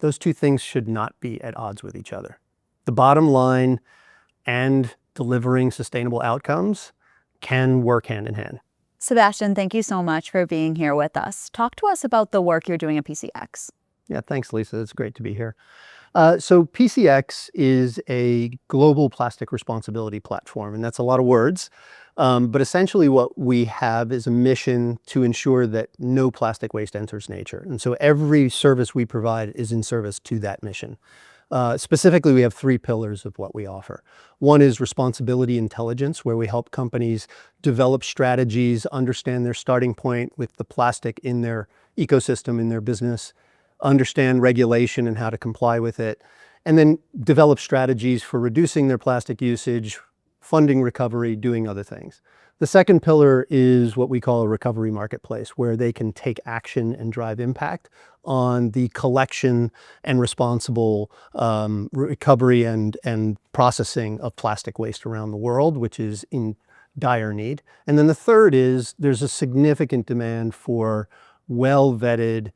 Those two things should not be at odds with each other. The bottom line and delivering sustainable outcomes can work hand in hand. Sebastian, thank you so much for being here with us. Talk to us about the work you're doing at PCX. Yeah, thanks, Lisa. It's great to be here. So PCX is a global plastic responsibility platform, and that's a lot of words. But essentially what we have is a mission to ensure that no plastic waste enters nature. And so every service we provide is in service to that mission. Specifically, we have three pillars of what we offer. One is responsibility intelligence, where we help companies develop strategies, understand their starting point with the plastic in their ecosystem, in their business, understand regulation and how to comply with it, and then develop strategies for reducing their plastic usage, funding recovery, doing other things. The second pillar is what we call a recovery marketplace, where they can take action and drive impact on the collection and responsible recovery and processing of plastic waste around the world, which is in dire need. And then the third is there's a significant demand for well-vetted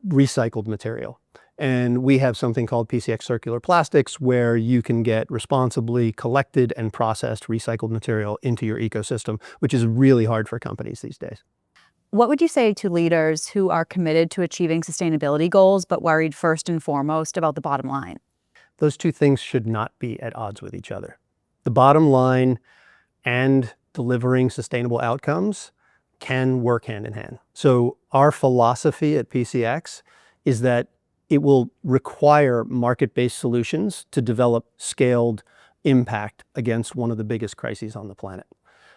recycled material. And we have something called PCX Circular Plastics, where you can get responsibly collected and processed recycled material into your ecosystem, which is really hard for companies these days. What would you say to leaders who are committed to achieving sustainability goals, but worried first and foremost about the bottom line? Those two things should not be at odds with each other. The bottom line and delivering sustainable outcomes can work hand in hand. So our philosophy at PCX is that it will require market-based solutions to develop scaled impact against one of the biggest crises on the planet.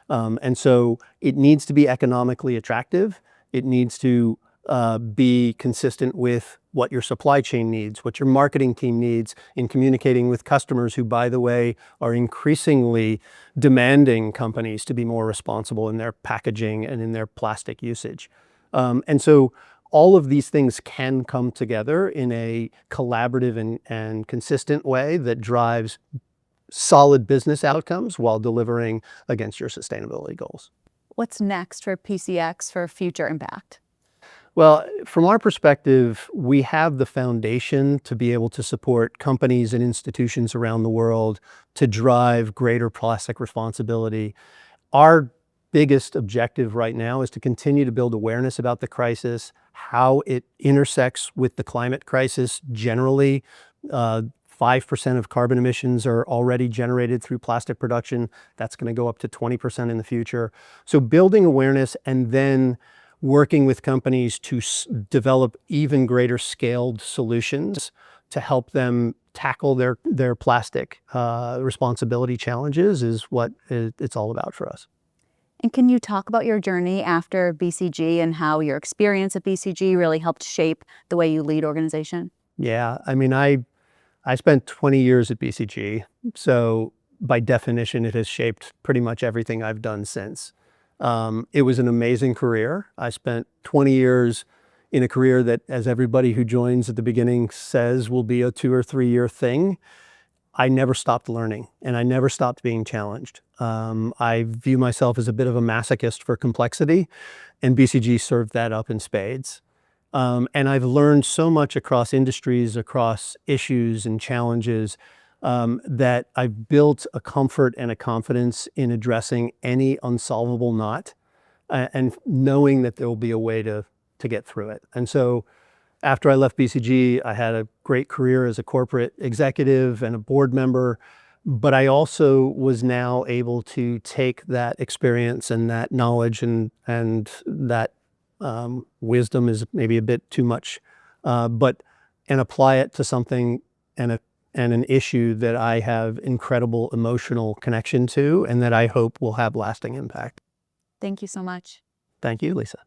And so it needs to be economically attractive. It needs to be consistent with what your supply chain needs, what your marketing team needs in communicating with customers who, by the way, are increasingly demanding companies to be more responsible in their packaging and in their plastic usage. And so all of these things can come together in a collaborative and consistent way that drives solid business outcomes while delivering against your sustainability goals. What's next for PCX for future impact? Well, from our perspective, we have the foundation to be able to support companies and institutions around the world to drive greater plastic responsibility. Our biggest objective right now is to continue to build awareness about the crisis, how it intersects with the climate crisis generally. 5% of carbon emissions are already generated through plastic production. That's going to go up to 20% in the future. So building awareness and then working with companies to develop even greater scaled solutions to help them tackle their plastic responsibility challenges is what it's all about for us. And can you talk about your journey after BCG and how your experience at BCG really helped shape the way you lead organization? Yeah, I mean, I spent 20 years at BCG, so by definition, it has shaped pretty much everything I've done since. It was an amazing career. I spent 20 years in a career that, as everybody who joins at the beginning says, will be a 2 or 3 year thing. I never stopped learning and I never stopped being challenged. I view myself as a bit of a masochist for complexity, and BCG served that up in spades. And I've learned so much across industries, across issues and challenges, that I've built a comfort and a confidence in addressing any unsolvable knot and knowing that there will be a way to get through it. And so after I left BCG, I had a great career as a corporate executive and a board member, but I also was now able to take that experience and that knowledge and that wisdom is maybe a bit too much, and apply it to something and an issue that I have incredible emotional connection to and that I hope will have lasting impact. Thank you so much. Thank you, Lisa.